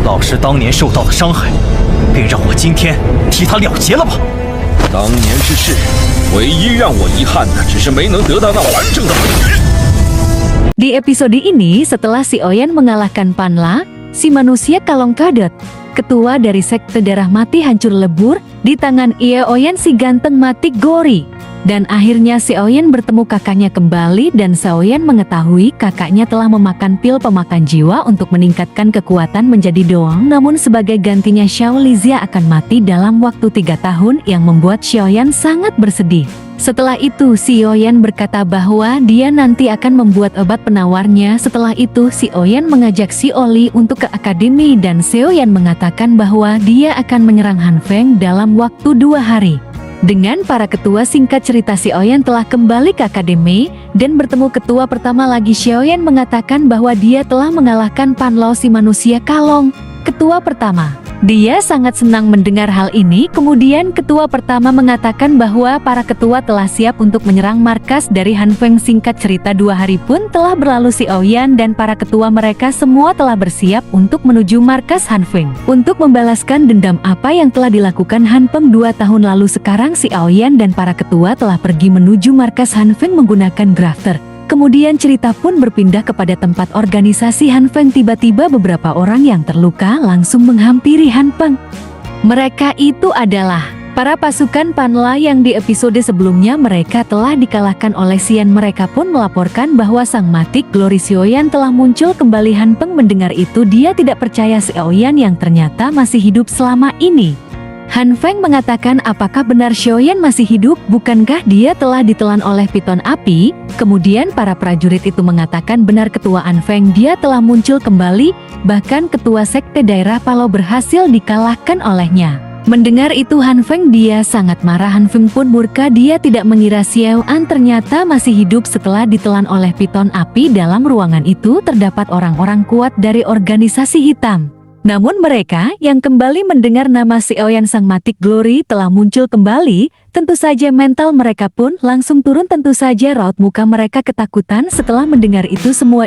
老师当年受到的伤害，便让我今天替他了结了吧。当年之事，唯一让我遗憾的只是没能得到那完整的判决。Di episode ini, setelah si Oyen mengalahkan Panla, si manusia kalong kadut, ketua dari sekte darah mati hancur lebur, di tangan Ie Oyen si ganteng mati Gori. Dan akhirnya si Oyen bertemu kakaknya kembali dan si Oyen mengetahui kakaknya telah memakan pil pemakan jiwa untuk meningkatkan kekuatan menjadi doang, namun sebagai gantinya Xiao Lizia akan mati dalam waktu 3 tahun yang membuat si Oyen sangat bersedih. Setelah itu si Oyen berkata bahwa dia nanti akan membuat obat penawarnya. Setelah itu si Oyen mengajak si Oli untuk ke akademi dan si Oyen mengatakan bahwa dia akan menyerang Han Feng dalam waktu 2 hari. Dengan para ketua, singkat cerita si Oyen telah kembali ke akademi dan bertemu ketua pertama lagi. Si Oyen mengatakan bahwa dia telah mengalahkan Panlo si manusia kalong, ketua pertama. Dia sangat senang mendengar hal ini. Kemudian ketua pertama mengatakan bahwa para ketua telah siap untuk menyerang markas dari Han Feng. Singkat cerita 2 hari pun telah berlalu. Si Oyen dan para ketua mereka semua telah bersiap untuk menuju markas Han Feng untuk membalaskan dendam apa yang telah dilakukan Han Feng 2 tahun lalu. Sekarang si Oyen dan para ketua telah pergi menuju markas Han Feng menggunakan grafter. Kemudian cerita pun berpindah kepada tempat organisasi Han Feng. Tiba-tiba beberapa orang yang terluka langsung menghampiri Han Feng. Mereka itu adalah para pasukan Panla yang di episode sebelumnya mereka telah dikalahkan oleh Xian. Mereka pun melaporkan bahwa sang matik Glory Si Oyen telah muncul kembali. Han Feng mendengar itu dia tidak percaya si Oyen yang ternyata masih hidup selama ini. Han Feng mengatakan apakah benar Si Oyen masih hidup, bukankah dia telah ditelan oleh piton api? Kemudian para prajurit itu mengatakan benar ketua Han Feng dia telah muncul kembali, bahkan ketua sekte daerah Palo berhasil dikalahkan olehnya. Mendengar itu Han Feng dia sangat marah. Han Feng pun murka, dia tidak mengira Xiao An ternyata masih hidup setelah ditelan oleh piton api. Dalam ruangan itu terdapat orang-orang kuat dari organisasi hitam. Namun mereka yang kembali mendengar nama si Oyen sang matik Glory telah muncul kembali, tentu saja mental mereka pun langsung turun. Tentu saja raut muka mereka ketakutan setelah mendengar itu semua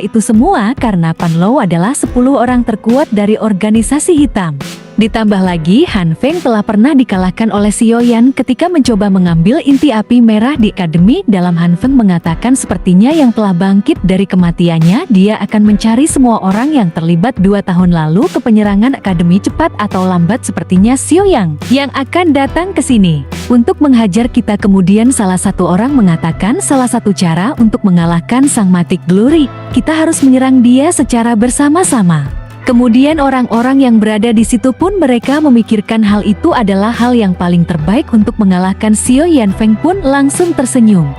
karena Panlo adalah 10 orang terkuat dari organisasi hitam. Ditambah lagi Han Feng telah pernah dikalahkan oleh si Oyen ketika mencoba mengambil inti api merah di akademi. Dalam Han Feng mengatakan sepertinya yang telah bangkit dari kematiannya, dia akan mencari semua orang yang terlibat 2 tahun lalu ke penyerangan akademi. Cepat atau lambat sepertinya Xiao yang akan datang ke sini untuk menghajar kita. Kemudian salah satu orang mengatakan salah satu cara untuk mengalahkan sang matik Glory, kita harus menyerang dia secara bersama-sama. Kemudian orang-orang yang berada di situ pun mereka memikirkan hal itu adalah hal yang paling terbaik untuk mengalahkan Xiao. Han Feng pun langsung tersenyum.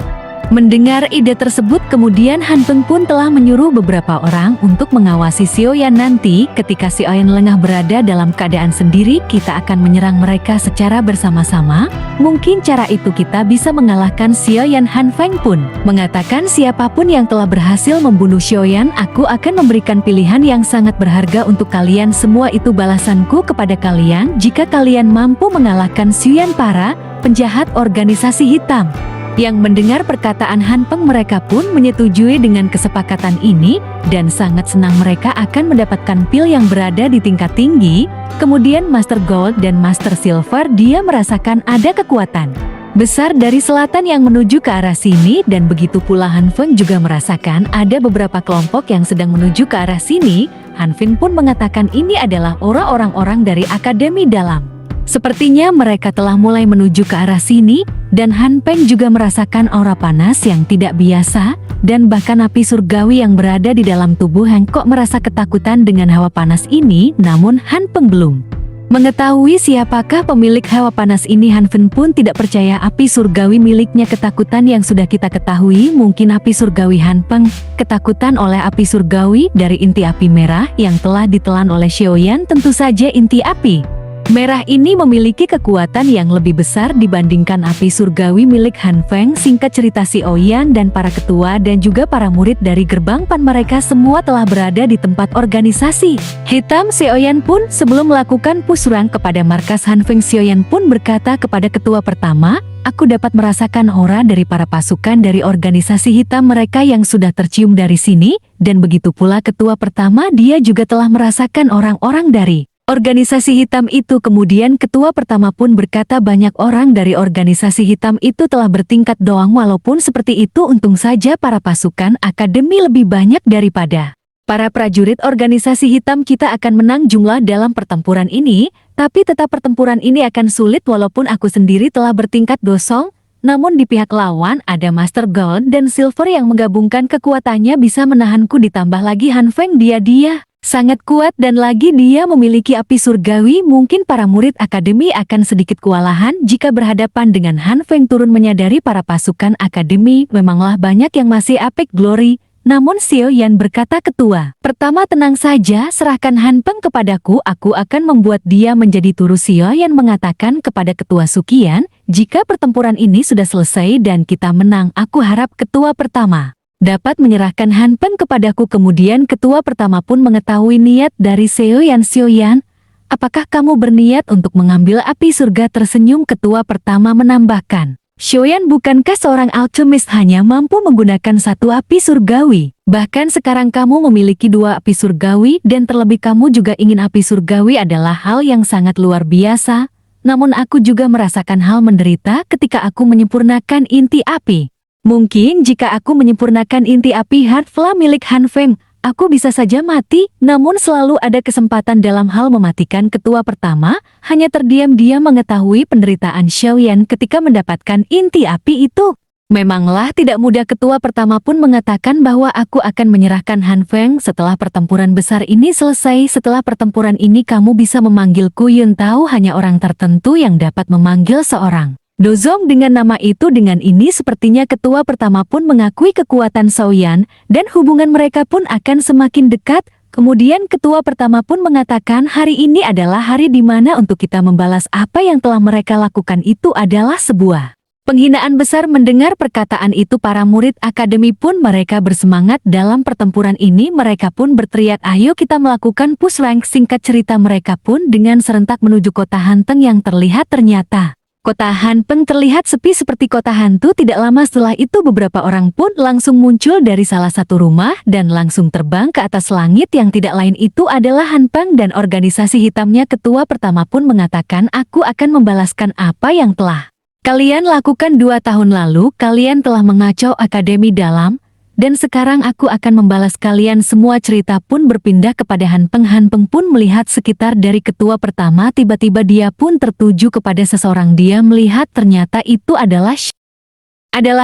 Mendengar ide tersebut, kemudian Han Feng pun telah menyuruh beberapa orang untuk mengawasi Xiao Yan. Nanti ketika Xiao Yan lengah berada dalam keadaan sendiri, kita akan menyerang mereka secara bersama-sama. Mungkin cara itu kita bisa mengalahkan Xiao Yan. Han Feng pun mengatakan siapapun yang telah berhasil membunuh Xiao Yan, aku akan memberikan pilihan yang sangat berharga untuk kalian semua. Itu balasanku kepada kalian jika kalian mampu mengalahkan Xiao Yan, para penjahat organisasi hitam. Yang mendengar perkataan Han Feng mereka pun menyetujui dengan kesepakatan ini dan sangat senang mereka akan mendapatkan pil yang berada di tingkat tinggi. Kemudian Master Gold dan Master Silver dia merasakan ada kekuatan besar dari selatan yang menuju ke arah sini, dan begitu pula Han Feng juga merasakan ada beberapa kelompok yang sedang menuju ke arah sini. Han Feng pun mengatakan ini adalah aura orang-orang dari Akademi Dalam. Sepertinya mereka telah mulai menuju ke arah sini, dan Han Feng juga merasakan aura panas yang tidak biasa, dan bahkan api surgawi yang berada di dalam tubuh Han Kok merasa ketakutan dengan hawa panas ini. Namun Han Feng belum mengetahui siapakah pemilik hawa panas ini. Han Feng pun tidak percaya api surgawi miliknya. Ketakutan yang sudah kita ketahui, mungkin api surgawi Han Feng ketakutan oleh api surgawi dari inti api merah yang telah ditelan oleh Xiao Yan. Tentu saja inti api merah ini memiliki kekuatan yang lebih besar dibandingkan api surgawi milik Han Feng. Singkat cerita si Oyen dan para ketua dan juga para murid dari gerbang Pan mereka semua telah berada di tempat organisasi hitam. Si Oyen pun sebelum melakukan pusrang kepada markas Han Feng, si Oyen pun berkata kepada ketua pertama, aku dapat merasakan aura dari para pasukan dari organisasi hitam mereka yang sudah tercium dari sini, dan begitu pula ketua pertama dia juga telah merasakan orang-orang dari Organisasi hitam itu kemudian ketua pertama pun berkata banyak orang dari organisasi hitam itu telah bertingkat doang walaupun seperti itu untung saja para pasukan akademi lebih banyak daripada para prajurit organisasi hitam kita akan menang jumlah dalam pertempuran ini, tapi tetap pertempuran ini akan sulit walaupun aku sendiri telah bertingkat dosong, namun di pihak lawan ada Master Gold dan Silver yang menggabungkan kekuatannya bisa menahanku ditambah lagi Han Feng dia sangat kuat dan lagi dia memiliki api surgawi mungkin para murid akademi akan sedikit kewalahan jika berhadapan dengan Han Feng turun menyadari para pasukan akademi memanglah banyak yang masih Epic Glory. Namun Xiao Yan berkata ketua pertama tenang saja serahkan Han Feng kepadaku aku akan membuat dia menjadi turu. Xiao Yan mengatakan kepada ketua Sukian jika pertempuran ini sudah selesai dan kita menang aku harap ketua pertama dapat menyerahkan Han Feng kepadaku. Kemudian ketua pertama pun mengetahui niat dari Xiao Yan, apakah kamu berniat untuk mengambil api surga? Tersenyum ketua pertama menambahkan, Xiao Yan bukankah seorang alchemist hanya mampu menggunakan satu api surgawi? Bahkan sekarang kamu memiliki dua api surgawi dan terlebih kamu juga ingin api surgawi adalah hal yang sangat luar biasa. Namun aku juga merasakan hal menderita ketika aku menyempurnakan inti api. Mungkin jika aku menyempurnakan inti api Heart Flame milik Han Feng, aku bisa saja mati, namun selalu ada kesempatan dalam hal mematikan. Ketua pertama hanya terdiam-diam mengetahui penderitaan Xiao Yan ketika mendapatkan inti api itu. Memanglah tidak mudah. Ketua pertama pun mengatakan bahwa aku akan menyerahkan Han Feng setelah pertempuran besar ini selesai. Setelah pertempuran ini kamu bisa memanggilku Yun Tao, hanya orang tertentu yang dapat memanggil seorang Dozong dengan nama itu. Dengan ini sepertinya ketua pertama pun mengakui kekuatan Xiao Yan dan hubungan mereka pun akan semakin dekat. Kemudian ketua pertama pun mengatakan hari ini adalah hari di mana untuk kita membalas apa yang telah mereka lakukan. Itu adalah sebuah penghinaan besar. Mendengar perkataan itu para murid akademi pun mereka bersemangat dalam pertempuran ini. Mereka pun berteriak ayo kita melakukan push rank. Singkat cerita mereka pun dengan serentak menuju kota Hanteng yang terlihat ternyata kota Han Peng terlihat sepi seperti kota hantu. Tidak lama setelah itu beberapa orang pun langsung muncul dari salah satu rumah dan langsung terbang ke atas langit. Yang tidak lain itu adalah Han Peng dan organisasi hitamnya. Ketua pertama pun mengatakan aku akan membalaskan apa yang telah kalian lakukan 2 tahun lalu. Kalian telah mengacau akademi dalam dan sekarang aku akan membalas kalian semua. Cerita pun berpindah kepada Han Peng. Han Peng pun melihat sekitar dari ketua pertama. Tiba-tiba dia pun tertuju kepada seseorang. Dia melihat ternyata itu adalah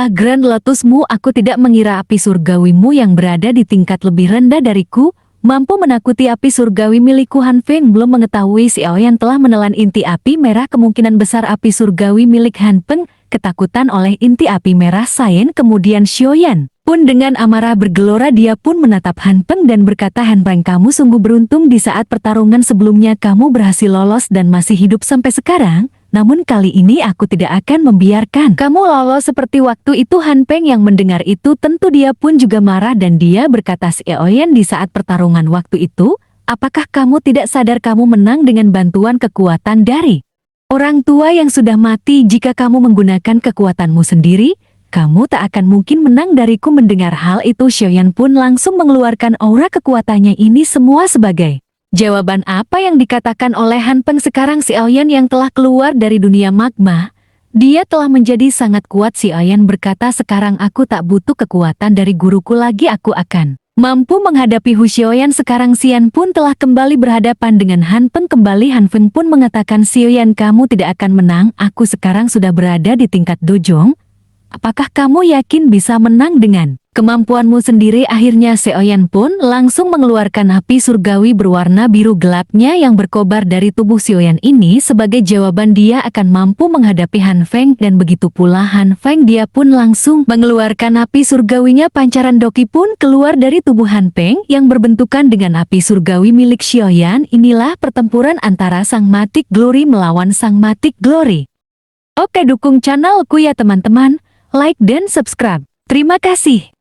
Grand Lotusmu. Aku tidak mengira api surgawimu yang berada di tingkat lebih rendah dariku mampu menakuti api surgawi milikku. Han Feng belum mengetahui Xiao Yan telah menelan inti api merah. Kemungkinan besar api surgawi milik Han Peng ketakutan oleh inti api merah Sayen. Kemudian Xiao Yan pun dengan amarah bergelora. Dia pun menatap Han Peng dan berkata, Han Peng kamu sungguh beruntung. Di saat pertarungan sebelumnya kamu berhasil lolos dan masih hidup sampai sekarang. Namun kali ini aku tidak akan membiarkan kamu lolos seperti waktu itu. Han Peng yang mendengar itu tentu dia pun juga marah dan dia berkata, Xiao Yan di saat pertarungan waktu itu, apakah kamu tidak sadar kamu menang dengan bantuan kekuatan dari orang tua yang sudah mati? Jika kamu menggunakan kekuatanmu sendiri, kamu tak akan mungkin menang dariku. Mendengar hal itu Xiao Yan pun langsung mengeluarkan aura kekuatannya. Ini semua sebagai jawaban apa yang dikatakan oleh Han Peng. Sekarang Xiao Yan yang telah keluar dari dunia magma, dia telah menjadi sangat kuat. Xiao Yan berkata sekarang aku tak butuh kekuatan dari guruku lagi. Aku akan mampu menghadapi Hu Xiaoyan. Sekarang Xian pun telah kembali berhadapan dengan Han Peng kembali. Han Peng pun mengatakan Xiaoyan kamu tidak akan menang. Aku sekarang sudah berada di tingkat dojong. Apakah kamu yakin bisa menang dengan kemampuanmu sendiri? Akhirnya Xiaoyan pun langsung mengeluarkan api surgawi berwarna biru gelapnya yang berkobar dari tubuh Xiaoyan ini sebagai jawaban dia akan mampu menghadapi Han Feng. Dan begitu pula Han Feng, dia pun langsung mengeluarkan api surgawinya. Pancaran doki pun keluar dari tubuh Han Feng yang berbentukan dengan api surgawi milik Xiaoyan. Inilah pertempuran antara Sang Matic Glory melawan Sang Matic Glory. Oke, dukung channelku ya teman-teman, like dan subscribe. Terima kasih.